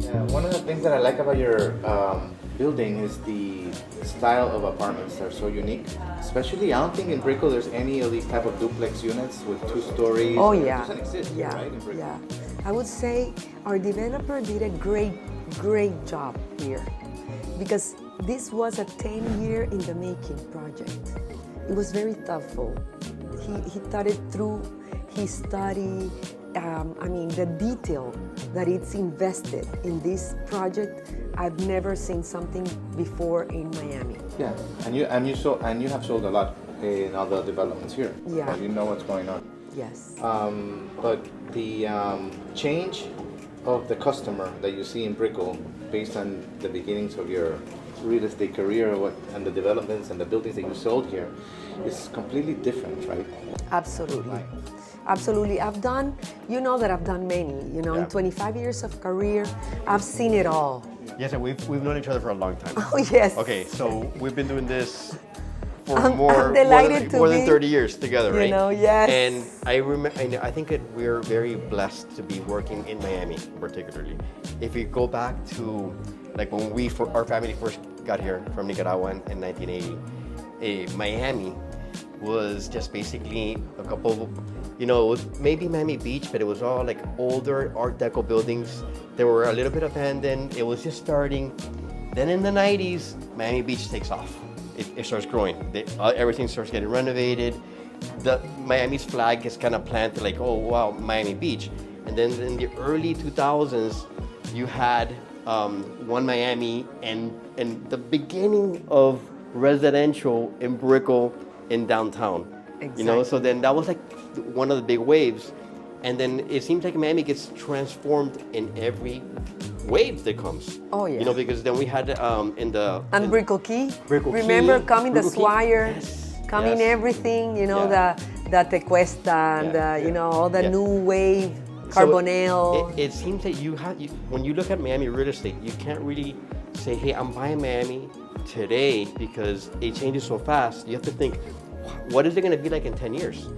Yeah, one of the things that I like about your building is the style of apartments that are so unique. Especially, I don't think in Brickell there's any of these type of duplex units with 2 stories. Oh It yeah, doesn't exist here, yeah, right? In Brickell. yeah. I would say our developer did a great job here, because this was a 10-year in the making project. It was very thoughtful. He thought it through. He studied. The detail that it's invested in this project, I've never seen something before in Miami. Yeah, and you have sold a lot in other developments here. Yeah. So you know what's going on. Yes. But the change of the customer that you see in Brickell, based on the beginnings of your real estate career and the developments and the buildings that you sold here, is completely different, right? Absolutely. Absolutely. I've done many, in 25 years of career, I've seen it all. Yes, and we've known each other for a long time. Oh, yes. Okay, so we've been doing this for I'm more delighted than to be- 30 years together, right? Yes. And I think that we're very blessed to be working in Miami, particularly. If you go back to like when our family first got here from Nicaragua in 1980, Miami was just basically a couple, it was maybe Miami Beach, but it was all like older Art Deco buildings. They were a little bit abandoned. It was just starting. Then in the 90s, Miami Beach takes off. It starts growing. Everything starts getting renovated. The Miami's flag is kind of planted like, oh wow, Miami Beach. And then in the early 2000s, you had One Miami and the beginning of residential in Brickell in downtown. Exactly. So then that was like one of the big waves. And then it seems like Miami gets transformed in every wave that comes. Oh, yeah. Because then we had And Brickell Key. Brickell Remember Key, coming the Brickell Key? Swire, Yes, coming yes. everything, Yeah. the Tequesta and Yeah. all the Yeah. new wave, So Carbonell. it seems that when you look at Miami real estate, you can't really say, hey, I'm buying Miami today because it changes so fast. You have to think, what is it going to be like in 10 years?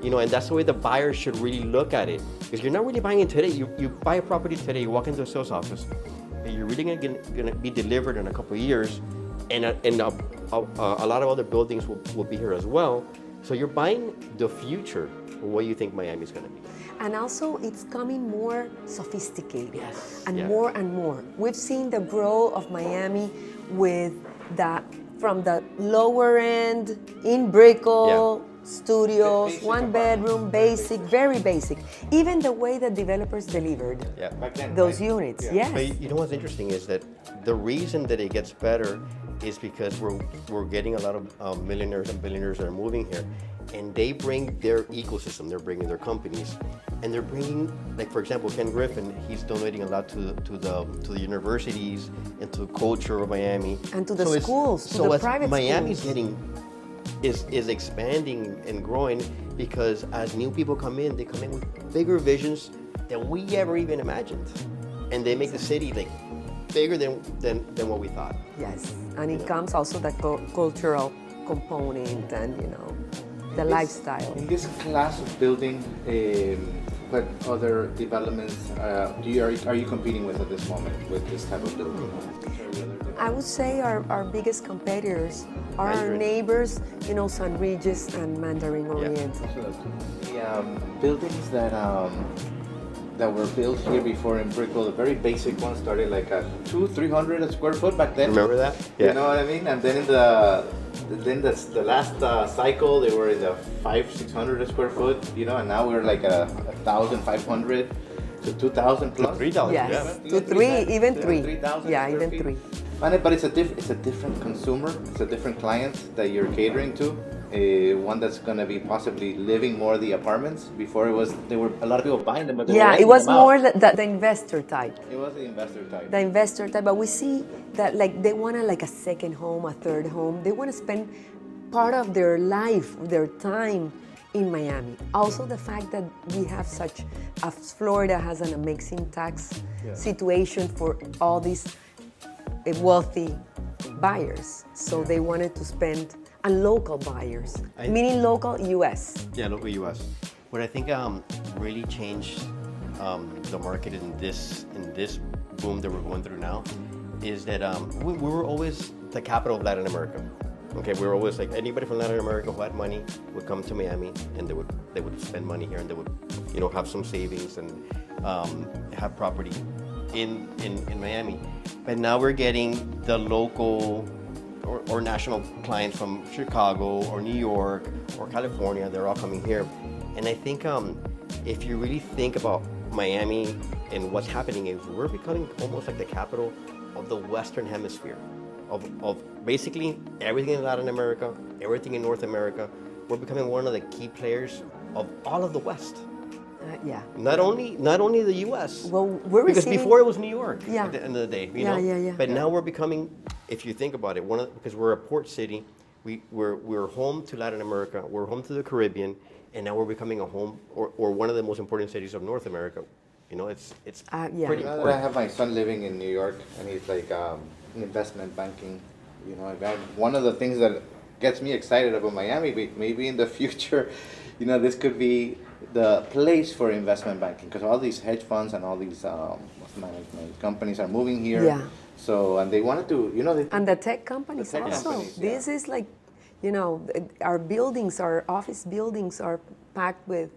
And that's the way the buyer should really look at it. Because you're not really buying it today. You buy a property today, you walk into a sales office, and you're really going to be delivered in a couple of years, and a lot of other buildings will be here as well. So you're buying the future of what you think Miami is going to be. And also, it's coming more sophisticated. Yes. And Yeah. more and more. We've seen the growth of Miami from the lower end in Brickell, studios, Basic 1 bedroom, basic, very basic. Even the way that developers delivered Back then, those right? units, Yeah. yes. But you know what's interesting is that the reason that it gets better is because we're getting a lot of millionaires and billionaires that are moving here, and they bring their ecosystem, they're bringing their companies, and they're bringing, like for example, Ken Griffin, he's donating a lot to the universities and to the culture of Miami, And to the schools, to so the as private Miami's schools. is expanding and growing because as new people come in, they come in with bigger visions than we ever even imagined, and they make the city like bigger than what we thought. Yes, and it comes also the cultural component and the lifestyle. In this class of building, what other developments are you competing with at this moment with this type of building? I would say our biggest competitors are our Mandarin. neighbors, San Regis and Mandarin Oriental. The buildings that were built here before in Brickell, the very basic ones started like at 200-300 a square foot back then. Remember that? You know what I mean? And then in the last cycle, they were in the 500-600 a square foot, and now we're like at 1,500 to 2,000 plus. 3,000. Yes, Yeah. to three, even three. 3,000 Yeah, square even feet. three. But it's a different consumer. It's a different client that you're catering to. One that's going to be possibly living more of the apartments. Before there were a lot of people buying them, but they were Yeah, it renting was them out. more the investor type. It was the investor type. The investor type, but we see that they want a second home, a third home. They want to spend part of their life, their time in Miami. Also the fact that we have Florida has an amazing tax situation for all these wealthy buyers. So they wanted to spend, and local buyers, meaning local US. Yeah, local US. What I think really changed the market in this boom that we're going through now is that we were always the capital of Latin America. Okay, we were always like anybody from Latin America who had money would come to Miami, and they would spend money here, and they would, have some savings and have property in Miami. But now we're getting the local or national clients from Chicago or New York or California. They're all coming here, and I think if you really think about Miami and what's happening is we're becoming almost like the capital of the Western Hemisphere, of basically everything in Latin America, everything in North America. We're becoming one of the key players of all of the West. Yeah. Not only the U.S. Well, we're because receiving, before it was New York. Yeah. At the end of the day, Yeah. But now we're becoming, if you think about it, because we're a port city, we're home to Latin America, we're home to the Caribbean, and now we're becoming a home or one of the most important cities of North America. It's Yeah. pretty Now that I important. have my son living in New York, and he's like in investment banking. One of the things that gets me excited about Miami, maybe in the future, this could be the place for investment banking, because all these hedge funds and all these management companies are moving here. Yeah. So, and they wanted to, And the tech companies The tech also. companies, yeah. This is like, our buildings, our office buildings are packed with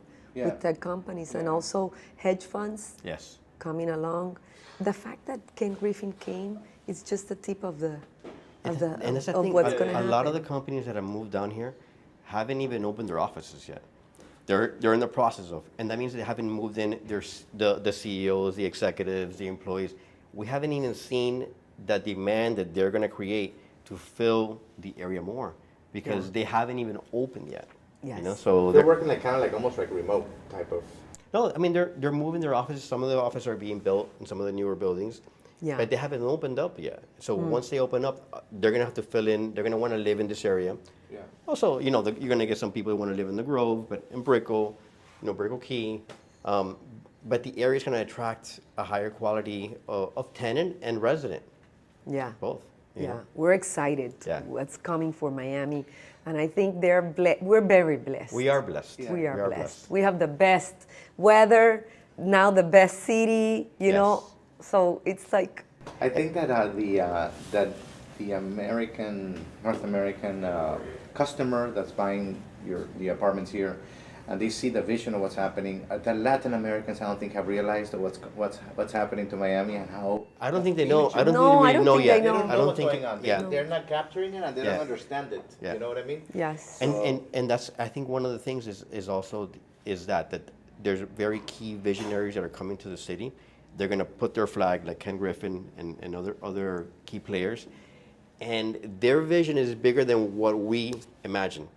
tech companies and also hedge funds Yes. coming along. The fact that Ken Griffin came is just the tip of the And that's the of thing. what's going to A happen. lot of the companies that have moved down here haven't even opened their offices yet. They're in the process of, and that means they haven't moved in. There's the CEOs, the executives, the employees. We haven't even seen the demand that they're going to create to fill the area more, because they haven't even opened yet. Yes. So they're working kind of almost like remote type of. no, I mean they're moving their offices. Some of the offices are being built in some of the newer buildings, Yeah. but they haven't opened up yet. So once they open up, they're gonna have to fill in. They're gonna want to live in this area. Yeah. Also, you're gonna get some people who want to live in the Grove, but in Brickell, Brickell Key. But the area is gonna attract a higher quality of tenant and resident, Yeah. both. you Yeah, know? we're excited Yeah. what's coming for Miami, and I think we're very blessed. We are blessed. Yeah. We are blessed. We have the best weather, now the best city, Yes. So it's like, I think that the North American customer that's buying the apartments here, and they see the vision of what's happening. The Latin Americans, I don't think, have realized what's happening to Miami and how. I don't think they know. I don't No, think I they don't know think yet. they know. I don't what's think. going on. Yeah. They're not capturing it, and they Yeah. don't understand it. Yeah. You know what I mean? yes. And that's, I think one of the things is also that there's very key visionaries that are coming to the city. They're going to put their flag, like Ken Griffin and other key players, and their vision is bigger than what we imagine.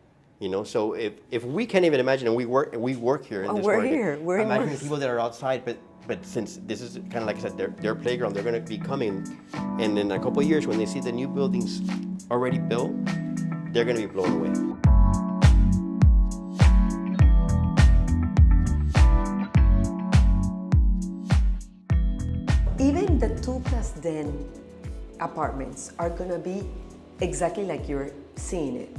So if we can't even imagine, and we work here in this we're market, here. We're imagine the immersed. people that are outside. But since this is kind of like I said, their playground, they're going to be coming, and in a couple of years, when they see the new buildings already built, they're going to be blown away. Even the 2+den apartments are gonna be exactly like you're seeing it.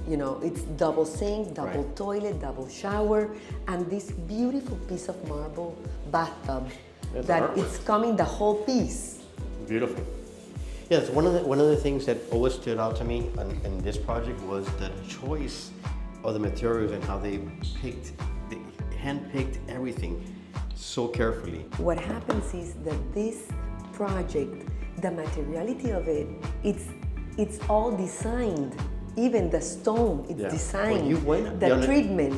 It's double sink, double Right. toilet, double shower, and this beautiful piece of marble bathtub That's that artwork. it's coming the whole piece. Beautiful. Yes, one of the things that always stood out to me in this project was the choice of the materials and how they handpicked everything so carefully. What happens is that this project, the materiality of it's all designed. Even the stone, it's Yeah. designed. Well, you went- the you know, treatment.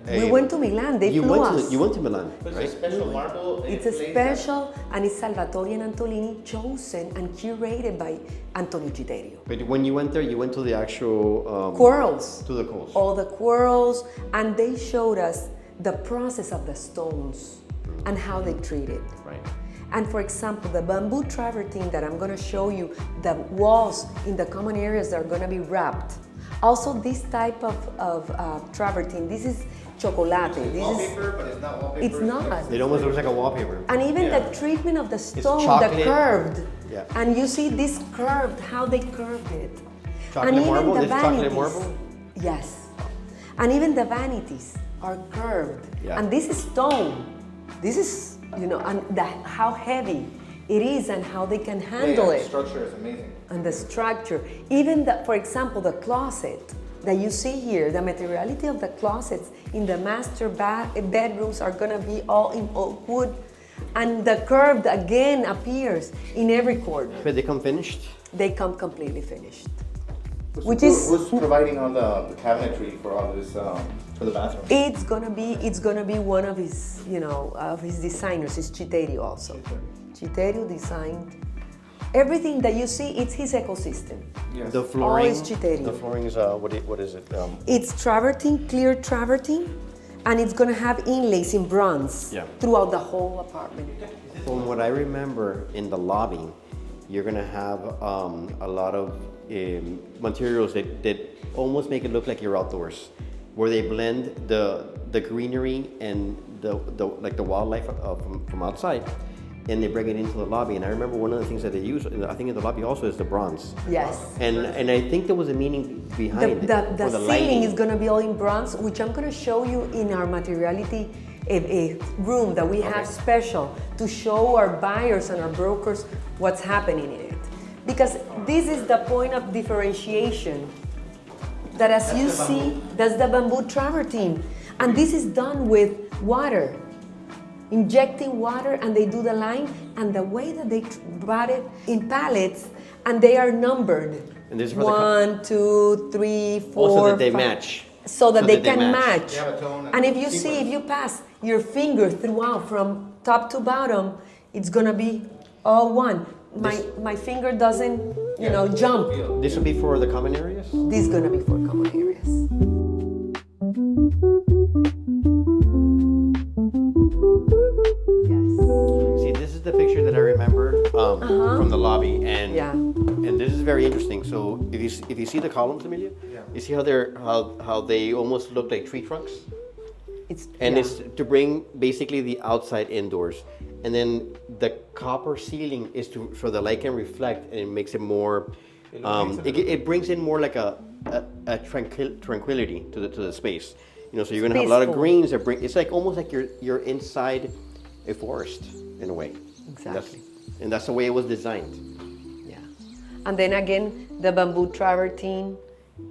We went to Milan. They You flew went us. to you went to Milan, It's a right? special marble. It's a special, and it's Salvatore and Antolini chosen and curated by Antonio Giterio. But when you went there, you went to the actual Quarrels. to the coast. All the quarrels, and they showed us the process of the stones and how they treat it. Right. And for example, the bamboo travertine that I'm gonna show you, the walls in the common areas are gonna be wrapped. Also, this type of travertine, this is chocolate. This is, Wallpaper, but it's not wallpaper. it's not. It almost looks like a wallpaper. And even Yeah. the treatment of the stone, the chocolate. curved. Yeah. And you see this curved, how they curved it. Chocolate and even marble? the This chocolate vanities. marble? Yes. And even the vanities are curved. Yeah. And this is stone. This is, and how heavy it is and how they can handle The it. structure is amazing. And the structure, even the, for example, the closet that you see here, the materiality of the closets in the master bedrooms are gonna be all in oak wood, and the curved again appears in every corner. But they come finished? They come completely finished. Who's providing all the cabinetry for all this for the bathroom? It's gonna be one of his, of his designers. It's Chiterio also. Chiterio designed everything that you see. It's his ecosystem. Yes. The flooring. All is Chiterio. The flooring is what is it? It's travertine, clear travertine, and it's gonna have inlays in bronze throughout the whole apartment. From what I remember in the lobby, you're gonna have a lot of materials that almost make it look like you're outdoors, where they blend the greenery and the wildlife from outside, and they bring it into the lobby. And I remember one of the things that they use, I think in the lobby also, is the bronze. Yes. And I think there was a meaning behind it. The for ceiling lighting. is gonna be all in bronze, which I'm gonna show you in our materiality a room that we have special to show our buyers and our brokers what's happening in it. Because this is the point of differentiation. That as you see, that's the bamboo travertine. And this is done with water. Injecting water, and they do the line, and the way that they brought it in pallets, and they are numbered. And this is for 1, 2, 3, 4, also that they 5. match. So that they can match. They have a tone And if you see, if you pass your finger throughout from top to bottom, it's gonna be all one. My finger doesn't, jump. This would be for the common areas? This is gonna be for common areas. Yes. See, this is the picture that I remember from the lobby, and this is very interesting. So if you see the columns, Emilio, you see how they almost look like tree trunks, it's to bring basically the outside indoors, and then the copper ceiling is so the light can reflect, and it makes it more. It brings in more like a tranquility to the space. So you're gonna have a lot of greens. It's like almost like you're inside a forest in a way. Exactly. And that's the way it was designed. Yeah. And then again, the bamboo travertine,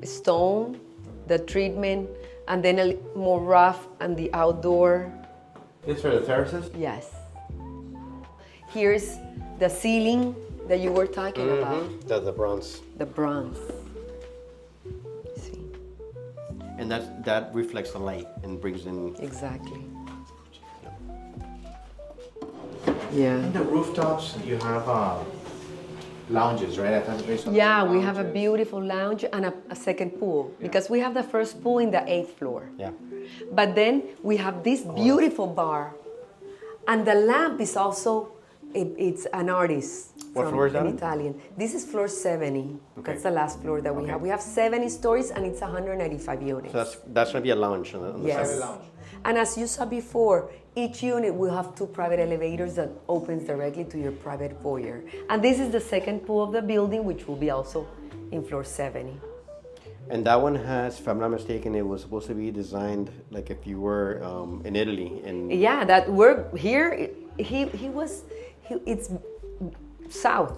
stone, the treatment, and then a more rough and the outdoor. This for the terraces? Yes. Here's the ceiling that you were talking about. The bronze. The bronze. See? And that reflects the light and brings in. Exactly. Yeah. In the rooftops, you have lounges, right? I thought based on Yeah, we have a lounges. beautiful lounge and a second pool because we have the first pool in the 8th floor. Yeah. But then we have this beautiful bar, and the lamp is also it's an artist. What from floor is that an on? Italian. This is floor 70. Okay. That's the last floor that we have. We have 70 stories and it's 195 units. So that's gonna be a lounge on the Yes. side. And as you saw before, each unit will have 2 private elevators that opens directly to your private foyer. And this is the second pool of the building, which will be also in floor 70. And that one has, if I'm not mistaken, it was supposed to be designed like if you were in Italy. Yeah, that we're here. It's south,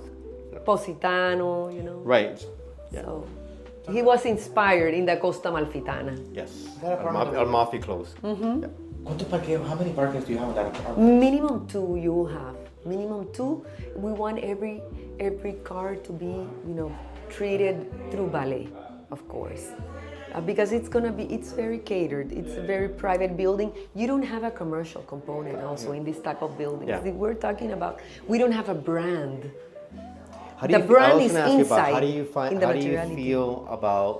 Positano, Right. Yeah. So he was inspired in the Costa Malfitana. Yes. that a part of the- Amalfi Close. Mm-hmm. Yeah. How many parkings do you have in that apartment? Minimum 2 you will have. Minimum 2. We want every car to be, treated through ballet, of course. Because it's very catered. It's a very private building. You don't have a commercial component also in this type of buildings. Yeah. We're talking about, we don't have a brand. How do The you, brand I was is gonna ask you about inside how do you materiality. feel about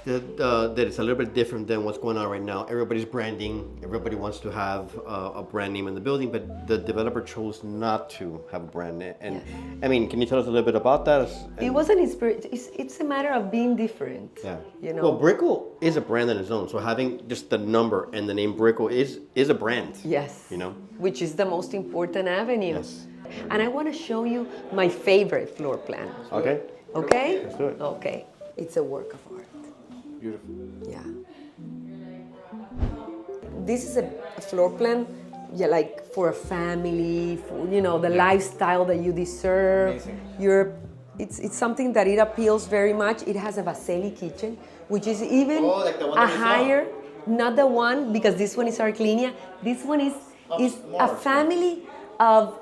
that it's a little bit different than what's going on right now. Everybody's branding. Everybody wants to have a brand name in the building, but the developer chose not to have a brand name. And I mean, can you tell us a little bit about that? It wasn't inspired. It's a matter of being different. Yeah. Well, Brickell is a brand on its own. So having just the number and the name Brickell is a brand. Yes. You know. Which is the most important avenue. Yes. And I want to show you my favorite floor plan. Okay. Okay? Let's do it. Okay. It's a work of art. Beautiful. Yeah. This is a floor plan yeah, like for a family, for, you know, the lifestyle that you deserve. Amazing. It's something that it appeals very much. It has a Vaseli kitchen, which is even like the one a that we saw. higher, not the one, because this one is Arclinia. This one is a family of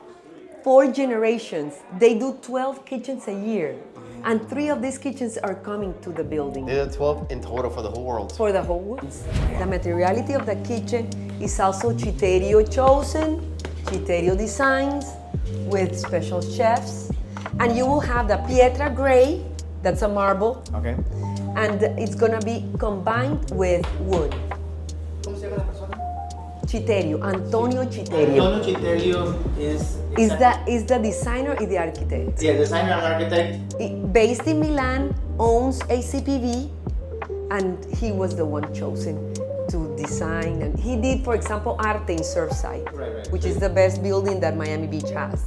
4 generations. They do 12 kitchens a year. And 3 of these kitchens are coming to the building. There are 12 in total for the whole world. For the whole world. The materiality of the kitchen is also Criterio chosen, Criterio designs with special chefs. And you will have the Pietra Gray, that's a marble. Okay. And it's gonna be combined with wood. ¿Cómo se llama la persona? Criterio, Antonio Criterio. Antonio Criterio is the designer and the architect. yeah, designer and architect. Based in Milan, owns ACPV, and he was the one chosen to design. And he did, for example, Arte in Surfside, Right. which is the best building that Miami Beach has.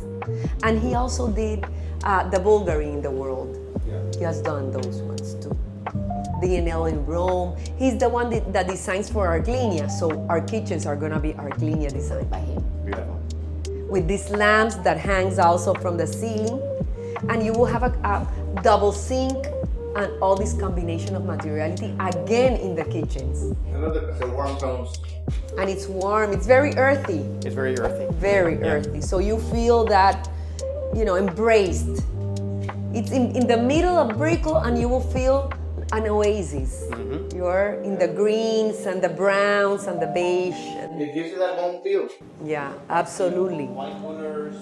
And he also did the Bulgari in the world. Yeah. He has done those ones too. DNL in Rome. He's the one that designs for Arclinia, so our kitchens are gonna be Arclinia designed by him. Beautiful. With these lamps that hangs also from the ceiling, and you will have a double sink and all this combination of materiality again in the kitchens. I love the warm tones. And it's warm, it's very earthy, It's very earthy. very earthy. So you feel that, you know, embraced. It's in the middle of Brickell, and you will feel an oasis. You're in the greens and the browns and the beige. And It gives you that home feel. yeah, absolutely. White corners.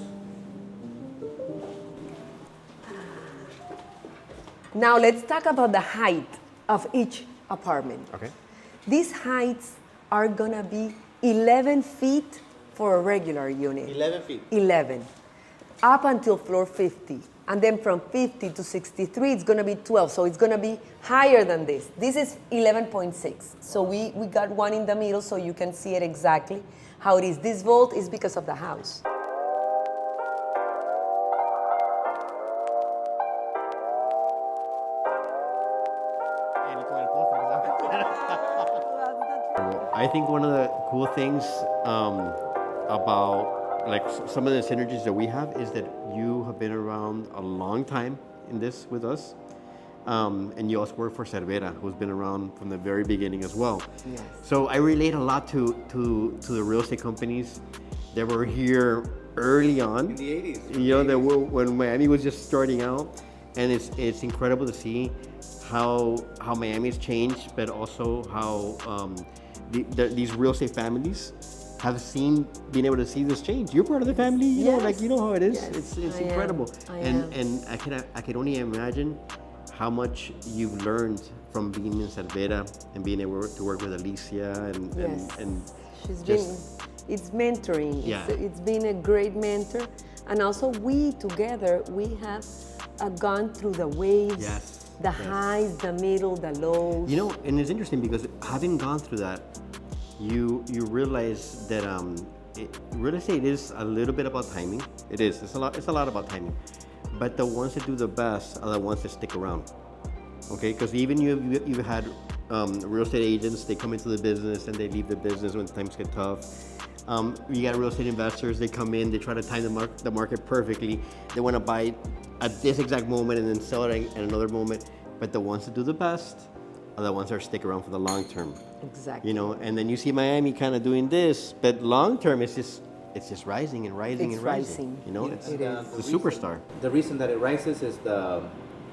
Now let's talk about the height of each apartment. Okay. These heights are gonna be 11 feet for a regular unit. 11 feet. 11. Up until floor 50. And then from 50 to 63, it's gonna be 12. So it's gonna be higher than this. This is 11.6. So we got one in the middle so you can see it exactly how it is. This vault is because of the house. I think one of the cool things about like some of the synergies that we have is that you have been around a long time in this with us, and you also work for Cervera, who's been around from the very beginning as well. Yes. So I relate a lot to the real estate companies that were here early on. In the 80s. You know, that were, when Miami was just starting out, and it's incredible to see how Miami's changed, but also how these real estate families have been able to see this change. You're part of the family, you know, like you know how it is. Yes, It's I am. incredible, I and am. I can only imagine how much you've learned from being in Cervera and being able to work with Alicia and She's just- it's mentoring. Yeah. It's been a great mentor. And also we together, we have gone through the waves, Yes, the yes. highs, the middle, the lows. You know, and it's interesting because having gone through that, you realize that real estate is a little bit about timing. It is. It's a lot about timing. But the ones that do the best are the ones that stick around. Okay, because even you've had real estate agents. They come into the business and they leave the business when times get tough. You got real estate investors. They come in. They try to time the market perfectly. They want to buy at this exact moment and then sell it at another moment. But the ones that do the best are the ones that stick around for the long term. Exactly. You know, and then you see Miami kind of doing this, but long term it's just rising and rising It's and rising. rising. You know, It it's is. the superstar. The reason that it rises is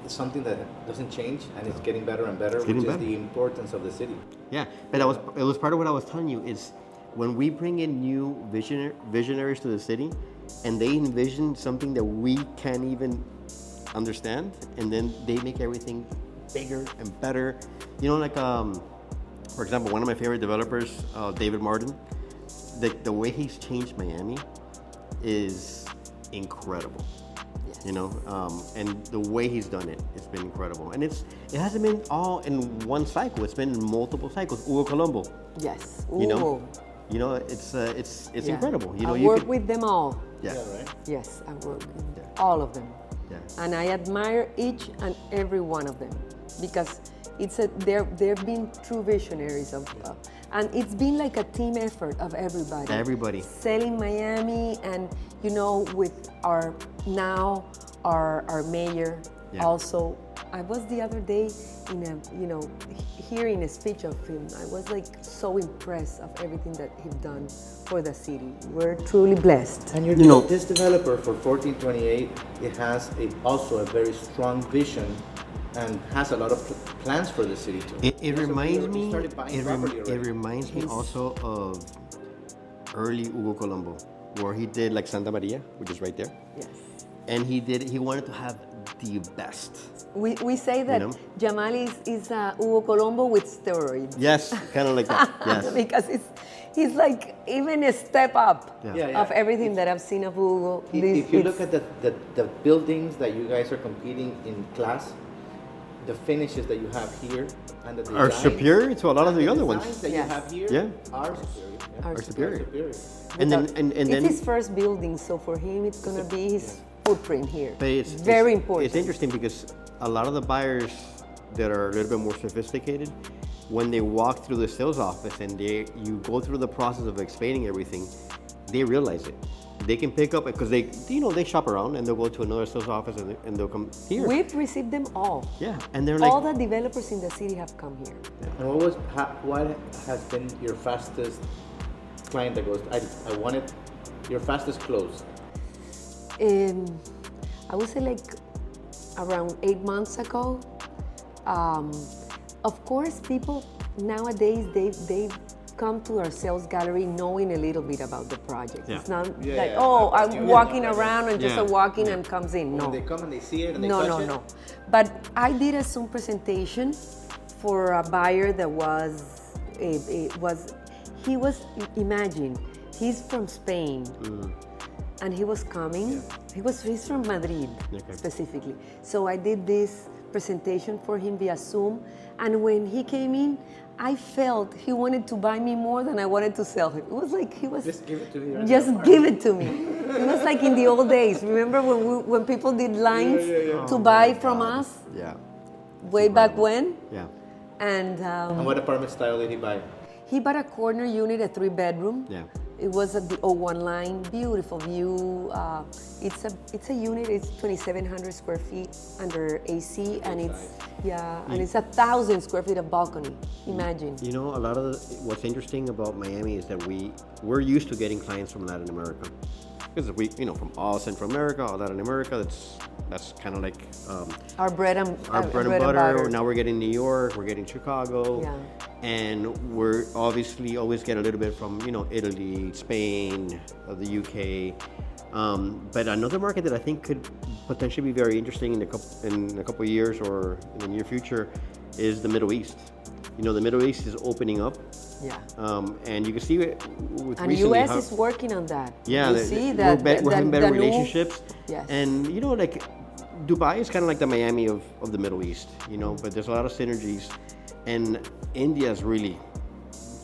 it's something that doesn't change and it's getting better and better, getting which better. is the importance of the city. Yeah, but it was part of what I was telling you is when we bring in new visionaries to the city and they envision something that we can't even understand, and then they make everything bigger and better. You know, like for example, one of my favorite developers, David Martin, the way he's changed Miami is incredible. Yes. You know, and the way he's done it's been incredible. And it hasn't been all in one cycle. It's been in multiple cycles. Hugo Colombo, Yes. you know, Ooh. it's Yeah. incredible. You know, I you work could, with them all. yeah, right? Yes, I work with all of them. yeah. And I admire each and every one of them because they've been true visionaries of, and it's been like a team effort of everybody. Everybody. Selling Miami, and with our mayor also. I was the other day hearing a speech of him. I was like so impressed of everything that he's done for the city. We're truly blessed. And this developer for 1428, it has also a very strong vision and has a lot of plans for the city too. It reminds me. It reminds me also of early Hugo Colombo, where he did like Santa Maria, which is right there. Yes. And he wanted to have the best. We say that Jamal is Hugo Colombo with steroids. Yes, kind of like that. Yes. Because he's like even a step up of everything that I've seen of Hugo. If you look at the buildings that you guys are competing in class, the finishes that you have here and the are superior to a lot of the other ones. That you have here are superior. Are superior. And then his first building, so for him it's gonna be his footprint here. But it's very important. It's interesting because a lot of the buyers that are a little bit more sophisticated, when they walk through the sales office and you go through the process of explaining everything, they realize it. They can pick up because they shop around and they'll go to another sales office and they'll come here. We've received them all. Yeah, and they're like all the developers in the city have come here. And what has been your fastest client that goes, I want it, your fastest close? I would say like around 8 months ago. Of course, people nowadays they've come to our sales gallery knowing a little bit about the project. Yeah. It's not I'm walking around and just walking and comes in. No. When they come and they see it and they touch it? No. But I did a Zoom presentation for a buyer that imagine, he's from Spain. And he was coming. He's from Madrid specifically. So I did this presentation for him via Zoom. And when he came in, I felt he wanted to buy me more than I wanted to sell him. It was like he was just give it to me. Just give it to me. It was like in the old days. Remember when people did lines to buy from us? Yeah. Way back when. Yeah. And what apartment style did he buy? He bought a corner unit, a 3-bedroom. Yeah. It was at the 01 line, beautiful view. It's a unit. It's 2,700 square feet under AC, and it's 1,000 square feet of balcony. Imagine. A lot of what's interesting about Miami is that we're used to getting clients from Latin America, because from all Central America, all Latin America. That's kind of like our bread and butter. Now we're getting New York, we're getting Chicago. Yeah. And we're obviously always get a little bit from, Italy, Spain, the UK. But another market that I think could potentially be very interesting in a couple of years or in the near future is the Middle East. The Middle East is opening up. Yeah. And you can see it with and recently US is working on that. Yeah, we're having better relationships. Yes. And like Dubai is kind of like the Miami of the Middle East, but there's a lot of synergies. And India is really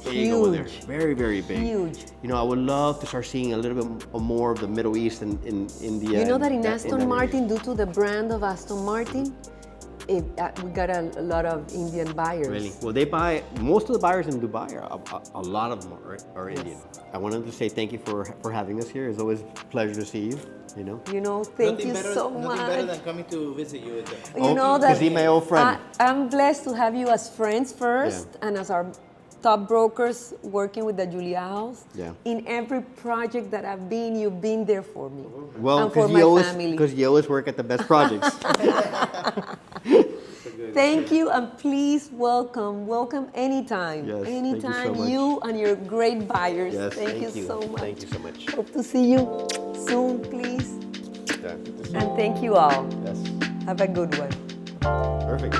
big over there. Very, very big. Huge. I would love to start seeing a little bit more of the Middle East in India. You know that in Aston Martin, due to the brand of Aston Martin, we got a lot of Indian buyers. Really? Well, most of the buyers in Dubai, a lot of them are Indian. I wanted to say thank you for having us here. It's always a pleasure to see you. Thank you so much. Nothing better than coming to visit you. To see my old friend. I'm blessed to have you as friends first, and as our top brokers working with the Juliaos. Yeah. In every project that I've been, you've been there for me. Well, and for my family. Because you always work at the best projects. Thank you, and please welcome anytime. Yes, anytime, thank you so much. You and your great buyers. Yes, thank you so much. Thank you so much. Hope to see you soon, please. Yeah. And thank you all. Yes. Have a good one. Perfect.